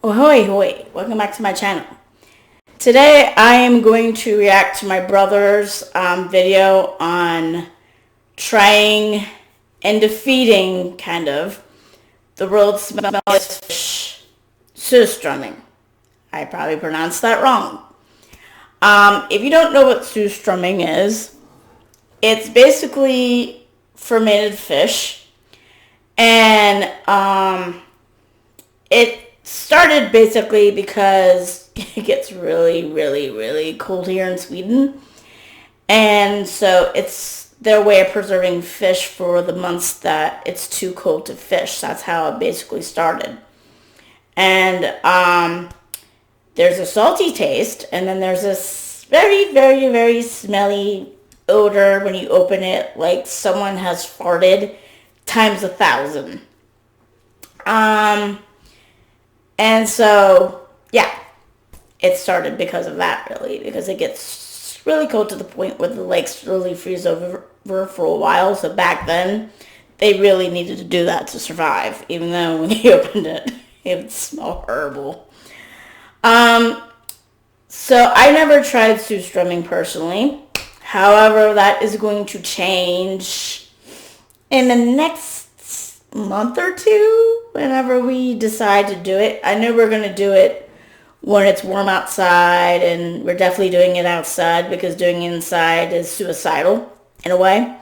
Ahoy hoy, welcome back to my channel. Today I am going to react to my brother's video on trying and defeating, kind of, the world's smelliest fish, Surströmming. I probably pronounced that wrong. If you don't know what Surströmming is, it's basically fermented fish, and it started basically because it gets really cold here in Sweden, and so it's their way of preserving fish for the months that it's too cold to fish. That's how it basically started. And there's a salty taste, and then there's this very smelly odor when you open it, like someone has farted times 1,000. And so, yeah, it started because of that, really, because it gets really cold to the point where the lakes really freeze over for a while. So back then, they really needed to do that to survive, even though when they opened it, it would smell horrible. So I never tried Surströmming personally. However, that is going to change in the next month or two, whenever we decide to do it. I know we're going to do it when it's warm outside, and we're definitely doing it outside because doing it inside is suicidal in a way.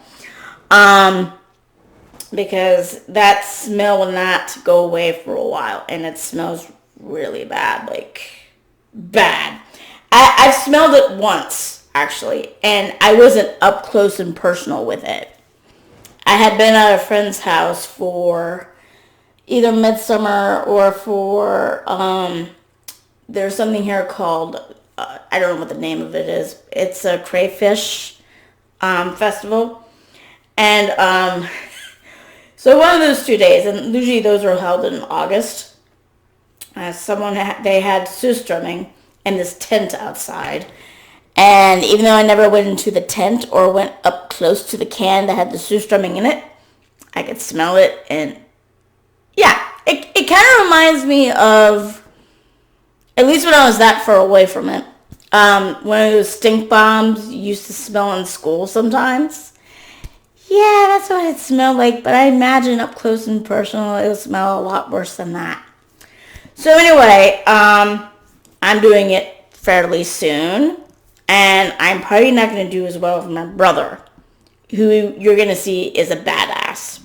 Because that smell will not go away for a while, and it smells really bad, like bad. I've smelled it once, actually, and I wasn't up close and personal with it. I had been at a friend's house for either midsummer or for, there's something here called, I don't know what the name of it is. It's a crayfish festival. And so one of those 2 days, and usually those are held in August, they had Surströmming in this tent outside. And even though I never went into the tent or went up close to the can that had the Surströmming in it, I could smell it. And yeah, it kind of reminds me of, at least when I was that far away from it, one of those stink bombs you used to smell in school sometimes. Yeah, that's what it smelled like, but I imagine up close and personal it would smell a lot worse than that. So anyway, I'm doing it fairly soon. And I'm probably not going to do as well with my brother, who you're going to see is a badass.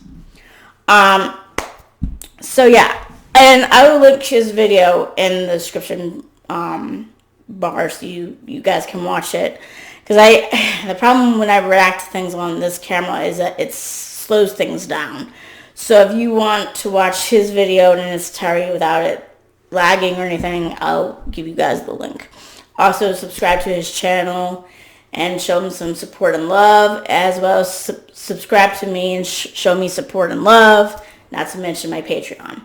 So yeah, and I will link his video in the description bar so you guys can watch it. Because the problem when I react to things on this camera is that it slows things down. So if you want to watch his video in its entirety without it lagging or anything, I'll give you guys the link. Also, subscribe to his channel and show him some support and love, as well as subscribe to me and show me support and love, not to mention my Patreon.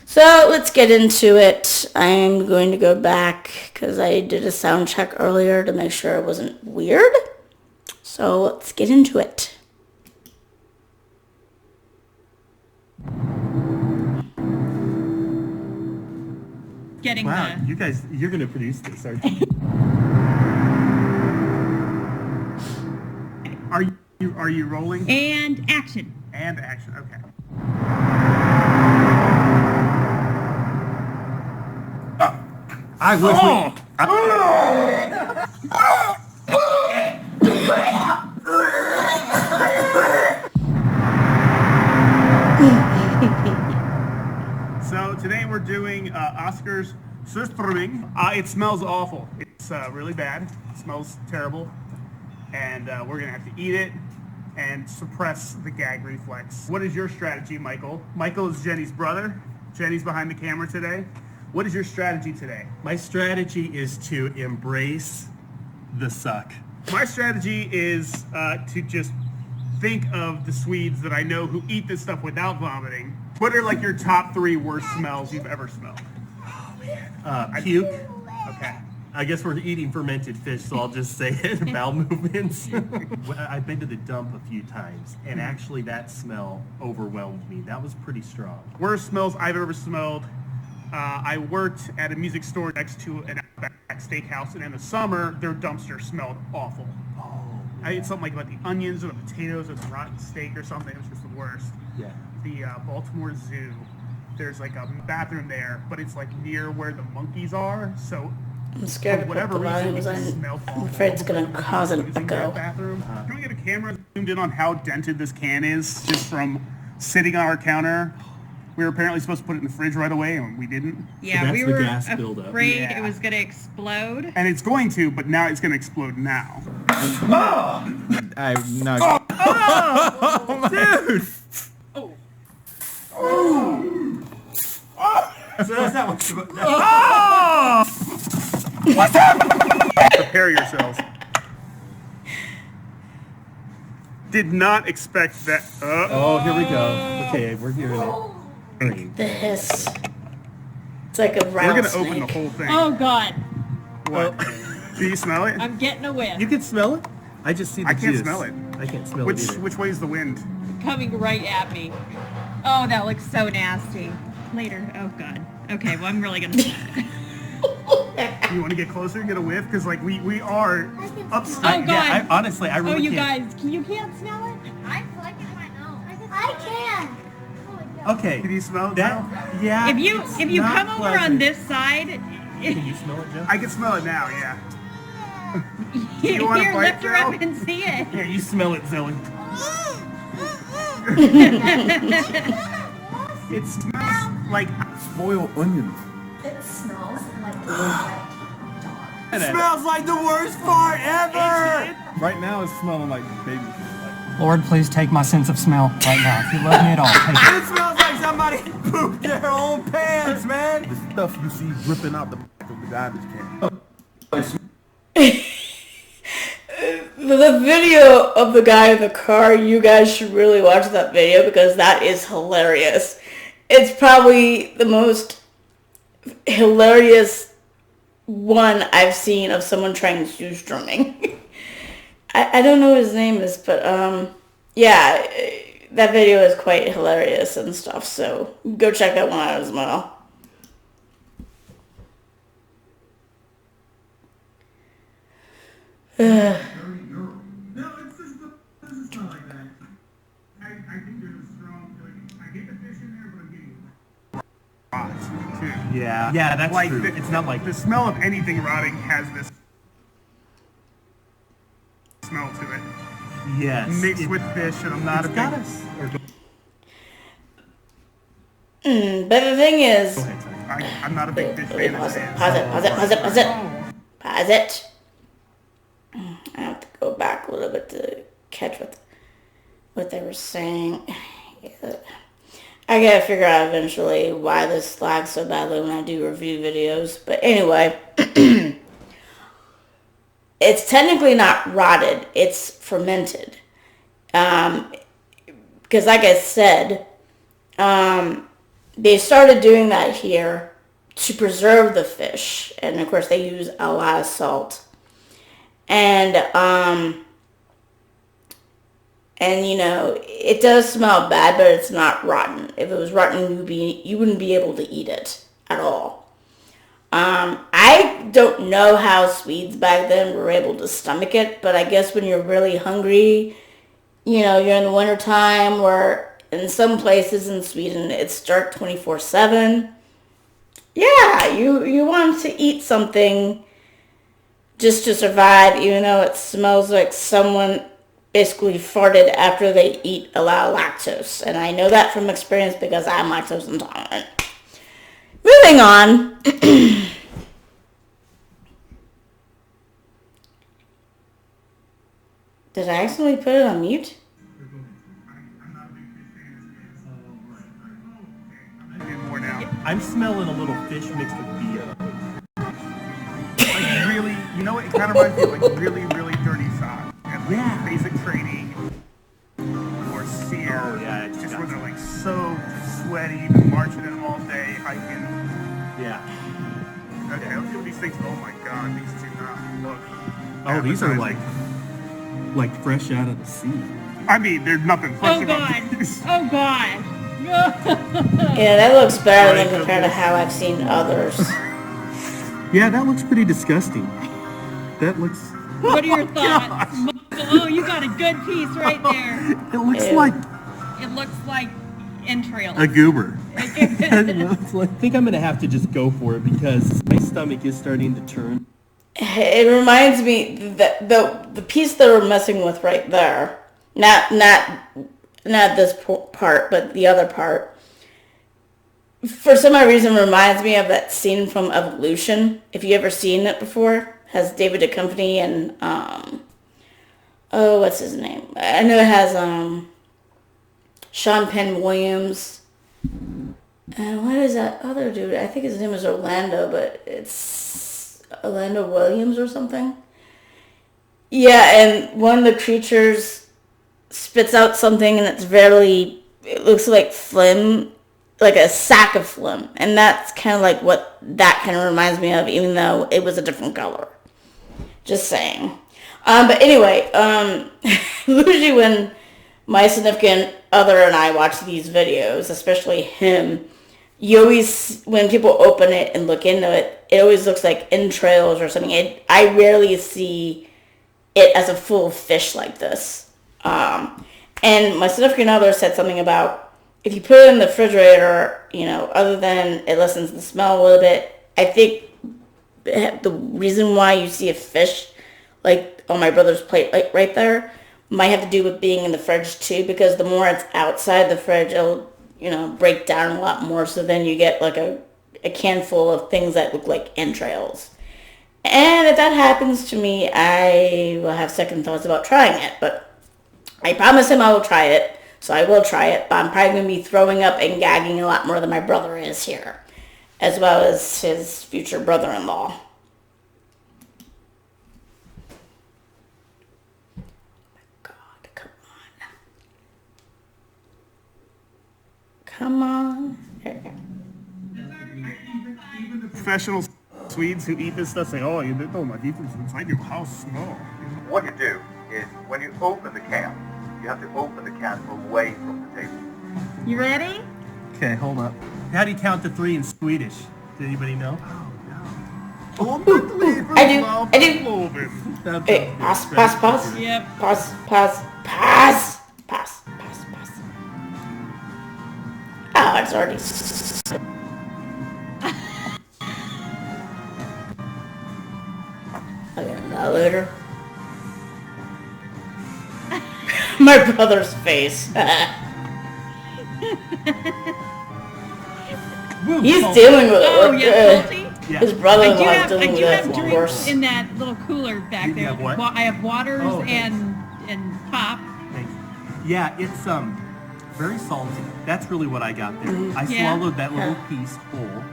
So, let's get into it. I'm going to go back because I did a sound check earlier to make sure it wasn't weird. So, let's get into it. Wow, you guys, you're going to produce this, aren't you? Are you rolling? And action. And action, okay. I wish So today we're doing Oscar's Surströmming. It smells awful. It's really bad. It smells terrible. And we're going to have to eat it and suppress the gag reflex. What is your strategy, Michael? Michael is Jenny's brother. Jenny's behind the camera today. What is your strategy today? My strategy is to embrace the suck. My strategy is to just think of the Swedes that I know who eat this stuff without vomiting. What are like your top 3 worst smells you've ever smelled? Oh man. Puke. Okay. I guess we're eating fermented fish, so I'll just say it. Bowel movements. I've been to the dump a few times, and actually that smell overwhelmed me. That was pretty strong. Worst smells I've ever smelled. I worked at a music store next to an Outback steakhouse, and in the summer, their dumpster smelled awful. Oh. I ate something like about the onions or the potatoes or the rotten steak or something. It was just the worst. Yeah. The Baltimore Zoo, there's like a bathroom there, but it's like near where the monkeys are. So I'm scared for to put whatever the reason, volumes it on. smelled awful. I'm afraid it's going to cause an Using that echo. bathroom. Can we get a camera zoomed in on how dented this can is, just from sitting on our counter? We were apparently supposed to put it in the fridge right away, and we didn't. Yeah, that's we the were gas buildup. afraid Yeah. it was going to explode. And it's going to, but now it's going to explode now. I'm not. Dude! So that's not what Prepare yourselves. Did not expect that. Oh, here we go. Okay, we're hearing it. The hiss. It's like a We're rattlesnake. going to open the whole thing. Oh, God. What? Do you smell it? I'm getting a whiff. You can smell it? I just see the I can't juice. smell it. I can't smell it either. Which way is the wind? Coming right at me. Oh, that looks so nasty. Later. Oh, God. Okay, well, I'm really going to... You want to get closer, get a whiff? Because, like, we are upstairs. Oh, God. Yeah, honestly, I Oh, really you can't. guys, you can't smell it? I like it in my nose. I can. Okay. Can you smell it That, now? yeah. If you it's come not over on pleasant. this side, Can you smell it, Joe? I can smell it now, yeah. here, wanna bite, lift her up Joe? and see it. Here, you smell it, Zoe. It smells like... Boiled onions. It smells like It smells like the worst fart ever! Right now it's smelling like baby food. Lord, please take my sense of smell right now. If you love me at all, take it. It smells like somebody pooped their own pants, man! The stuff you see dripping out the back of the garbage can. The video of the guy in the car, you guys should really watch that video because that is hilarious. It's probably the most hilarious one I've seen of someone trying Surströmming. I don't know what his name is, but yeah, that video is quite hilarious and stuff, so go check that one out as well. No, it's just not like that. I think there's a strong feeling. I get the fish in there, but I'm getting rots, too. Yeah. Yeah, that's Like, true. It's not like the smell of anything rotting has this smell to it. yes. Mixed with fish, and I'm not a It's big... got us. But the thing is, Go ahead, sorry. I'm not a big fish wait, fan. pause it, as pause it, pause it, pause it, pause it, Oh. pause it. I have to go back a little bit to catch what they were saying. Yeah. I gotta figure out eventually why this lags so badly when I do review videos. But anyway, it's technically not rotted, it's fermented. Because like I said, they started doing that here to preserve the fish. And of course they use a lot of salt. And you know, it does smell bad, but it's not rotten. If it was rotten, you wouldn't be able to eat it at all. I don't know how Swedes back then were able to stomach it, but I guess when you're really hungry, you know, you're in the wintertime, where in some places in Sweden it's dark 24/7. Yeah, you want to eat something just to survive, even though it smells like someone basically farted after they eat a lot of lactose. And I know that from experience because I'm lactose intolerant. Moving on. Did I accidentally put it on mute? More now. I'm smelling a little fish mixed with beer. Like really, you know what? It kind of reminds me of like really, really dirty socks. And like Yeah. basic training or sear. Oh, yeah, it's just got where they're some. like so sweaty, been marching in them all day, hiking. Yeah. Okay, let's do these things. Oh my god, these do not look. Oh, these are like appetizing. fresh out of the sea. I mean, there's nothing fresh Oh, about God. these. Oh, God. Yeah, that looks better than compared to how I've seen others. Yeah, that looks pretty disgusting. That looks. What are your thoughts? Oh, you got a good piece right there. It looks Ew. like It looks like entrails. a goober. I think I'm gonna have to just go for it because my stomach is starting to turn. It reminds me that the piece that we're messing with right there, not this part, but the other part, for some odd reason reminds me of that scene from Evolution. If you ever seen it before, has David Duchovny and oh, what's his name? I know it has Sean Penn Williams. And what is that other dude? I think his name is Orlando, but it's Orlando Williams or something. Yeah, and one of the creatures spits out something and it looks like phlegm, like a sack of phlegm. And that's kind of like what that kind of reminds me of, even though it was a different color. Just saying. But anyway, usually when my significant other and I watch these videos, especially him, you always, when people open it and look into it, it always looks like entrails or something. I rarely see it as a full fish like this. And my significant other said something about if you put it in the refrigerator, other than it lessens the smell a little bit, I think the reason why you see a fish like on my brother's plate like right there might have to do with being in the fridge too, because the more it's outside the fridge, it'll break down a lot more, so then you get like a can full of things that look like entrails. And if that happens to me, I will have second thoughts about trying it, but I promise him I will try it, so I will try it, but I'm probably going to be throwing up and gagging a lot more than my brother is here, as well as his future brother-in-law. Come on. There you go. Professional Swedes who eat this stuff say, oh, you don't like eat this inside your house. No. What you do is when you open the can, you have to open the can away from the table. You ready? Okay, hold up. How do you count to 3 in Swedish? Does anybody know? I do. Hey, pass. Yep. Pass. Oh, it's already... I got an elevator. My brother's face. He's dealing with it. Oh, yeah, salty? Yeah. His I brother-in-law do is have dealing with it. drinks Worse. in that little cooler back You there. have what? I have waters Oh, thanks. and pop. Thanks. Yeah, it's very salty. That's really what I got there. I Yeah. swallowed that little piece whole.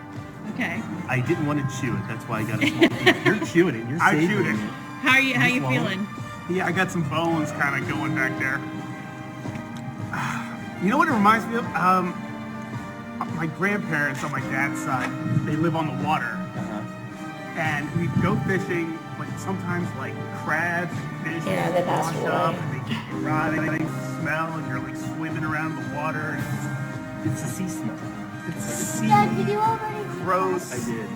Okay. I didn't want to chew it. That's why I got a small piece. You're chewing it. You're I savoring chewed it. How you swallow it? feeling? Yeah, I got some bones kind of going back there. You know what it reminds me of? My grandparents on my dad's side, they live on the water. And we go fishing, but sometimes like crabs and fish Yeah, they pass wash away. up and they get rotting smell and you're like swimming around the water and It's a sea smell. it's sea Dad, did you already? gross, I did.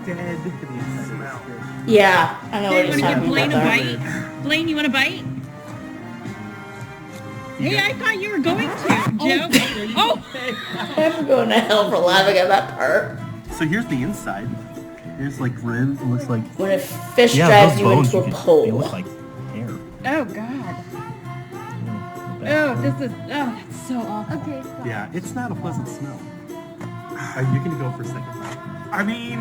dead smell. Yeah, I know what Hey, he's want to give talking Blaine a about there. bite? Blaine, you want a bite? Hey, I thought you were going to, Joe. Oh! I'm going to hell for laughing at that part. So here's the inside. There's like ribs. It looks like. When a fish drives you into a pole. They look like hair. Oh, God. Oh, that's so awful. Okay, stop. Yeah, it's not a pleasant smell. Are you gonna go for a second? I mean,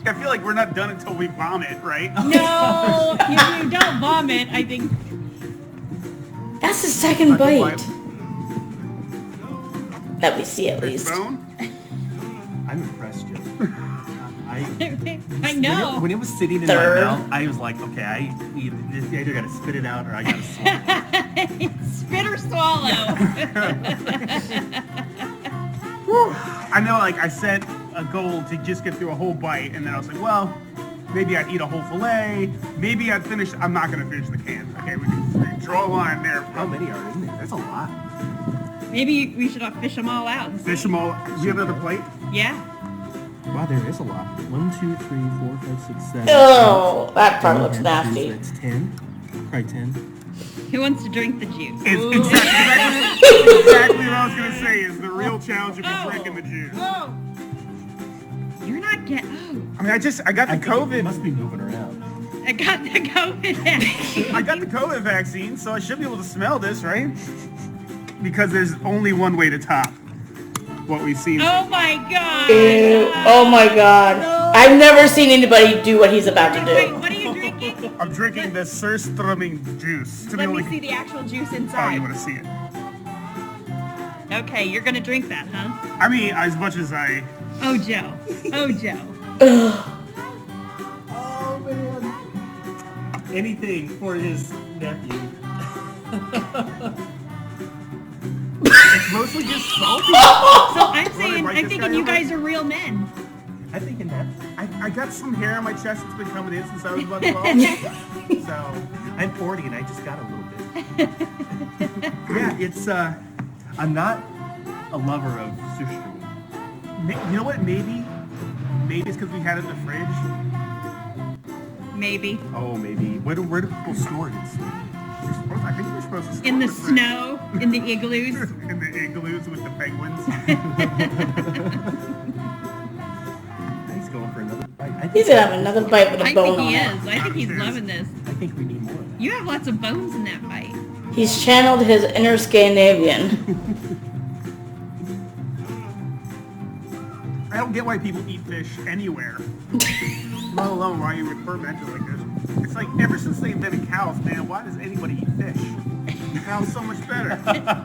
I feel like we're not done until we vomit, right? No, if you don't vomit, I think. That's the second bite. That we see at There's least. bone. I'm impressed, Joe. I know. When it was sitting in Third. my mouth, I was like, okay, I either gotta spit it out or I gotta swallow it. Spit or swallow. I know, like I set a goal to just get through a whole bite, and then I was like, well, maybe I'd eat a whole fillet. Maybe I'd finish. I'm not gonna finish the can. Okay, we can draw a line there. How many are in there? There's a lot. Maybe we should fish them all out. And Fish them all. Do you have another plate? Yeah. Wow, there is a lot. 1, 2, 3, 4, 5, 6, 7. Oh, that part Then looks we have nasty. juice, That's 10. Probably 10. Who wants to drink the juice? It's exactly what I was gonna say. Is the real challenge of drinking the juice. Oh. You're not getting. I mean, I got the I think It COVID. must be moving around. I got the COVID vaccine. I got the COVID vaccine, so I should be able to smell this, right? Because there's only one way to top what we've seen. Oh my god. Ew. Oh my god. I've never seen anybody do what he's about to Wait, do. what are you drinking? I'm drinking the Surströmming juice. To be Let able me to- see the actual juice Oh, inside. you want to see it? Okay, you're gonna drink that, huh? I mean, as much as I. Oh, Joe. Oh, Joe. Oh, man. Anything for his nephew. It's mostly just salty. So I'm saying, write I'm this thinking guy you over? guys are real men. I'm thinking that. I got some hair on my chest that's been coming in since I was about 12. So, I'm 40 and I just got a little bit. Yeah, it's, I'm not a lover of sushi. you know what? Maybe it's because we had it in the fridge. Maybe. Oh, maybe. Where do people store it? I think we're supposed to store In the it fridge. snow, in the igloos. In the igloos with the penguins. He's going for another bite. He's gonna have another bite with a I bone think on he it. is. I think he's loving this. I think we need more of that. You have lots of bones in that bite. He's channeled his inner Scandinavian. I don't get why people eat fish anywhere. Let alone why you would ferment it like this. It's like ever since they invented cows, man, why does anybody eat fish? Cow's so much better.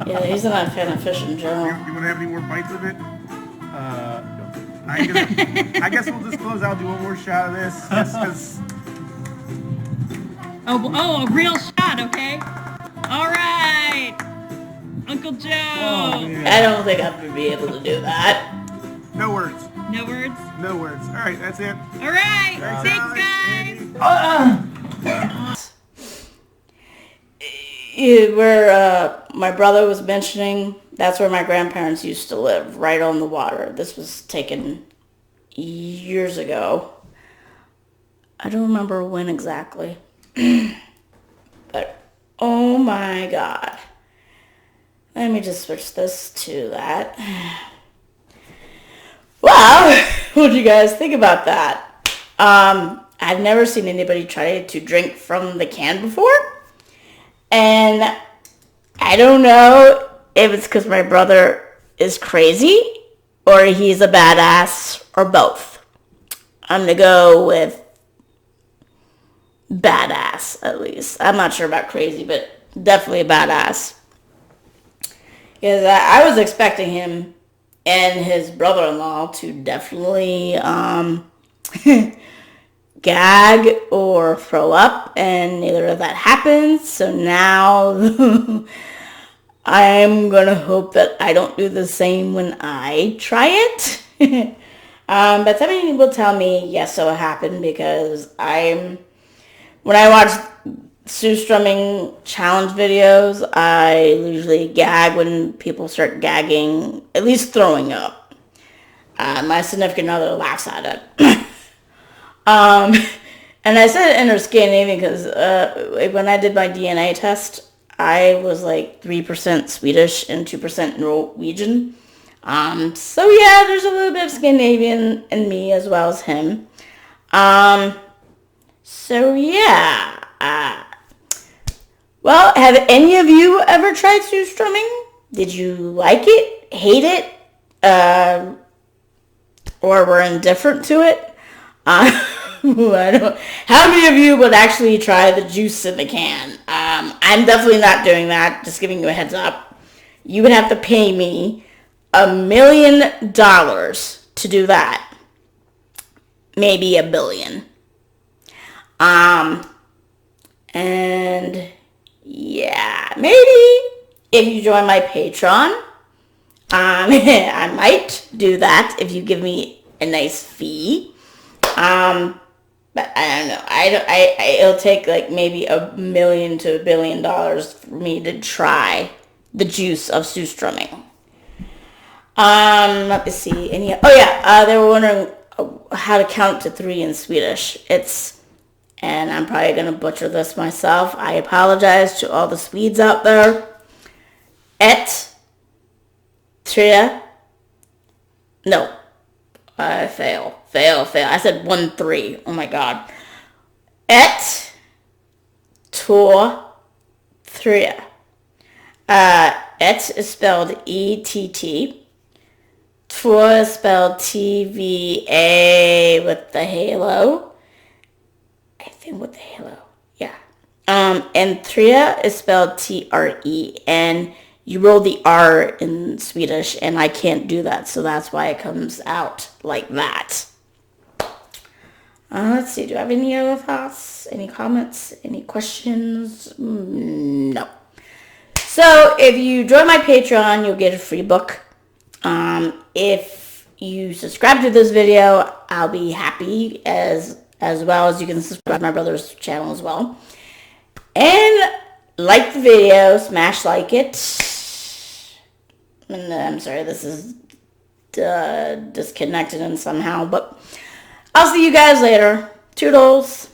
Yeah, he's not a fan of fish in general. You want to have any more bites of it? No. I guess we'll just close out, do one more shot of this. Just 'cause- Oh, a real shot, okay? All right. Uncle Joe. I don't think I'm gonna be able to do that. no words. No words? No words. All right, that's it. All right. Thanks, Alex, guys. Andy. Where my brother was mentioning, that's where my grandparents used to live, right on the water. This was taken years ago. I don't remember when exactly. But, oh my god. Let me just switch this to that. Wow, what do you guys think about that? I've never seen anybody try to drink from the can before. And I don't know if it's because my brother is crazy or he's a badass or both. I'm going to go with badass, at least. I'm not sure about crazy, but definitely a badass. Because I was expecting him and his brother-in-law to definitely gag or throw up, and neither of that happens. So now I'm gonna hope that I don't do the same when I try it. But somebody will tell me yes, so it happened, because when I watch Surströmming challenge videos, I usually gag when people start gagging, at least throwing up. My significant other laughs at it. And I said inner Scandinavian because when I did my DNA test, I was like 3% Swedish and 2% Norwegian. So yeah, there's a little bit of Scandinavian in me as well as him. So yeah. Well, have any of you ever tried Surströmming? Did you like it, hate it, or were indifferent to it? How many of you would actually try the juice in the can? I'm definitely not doing that. Just giving you a heads up. You would have to pay me $1 million to do that. Maybe $1 billion. And yeah, maybe if you join my Patreon, I might do that if you give me a nice fee. But I don't know. It'll take like maybe $1 million to $1 billion for me to try the juice of Surströmming. Let me see. They were wondering how to count to 3 in Swedish. And I'm probably going to butcher this myself. I apologize to all the Swedes out there. Fail. I said 1, 3. Oh my god. 1, 2, 3. Et is spelled E-T-T. 2 is spelled T-V-A with the halo. I think with the halo. Yeah. And Trea is spelled T-R-E. And you roll the R in Swedish, and I can't do that, so that's why it comes out like that. Let's see, do I have any other thoughts? Any comments? Any questions? No. So, if you join my Patreon, you'll get a free book. If you subscribe to this video, I'll be happy, as well as you can subscribe to my brother's channel as well. And like the video, smash like it. And I'm sorry, this is disconnected and somehow, but I'll see you guys later. Toodles.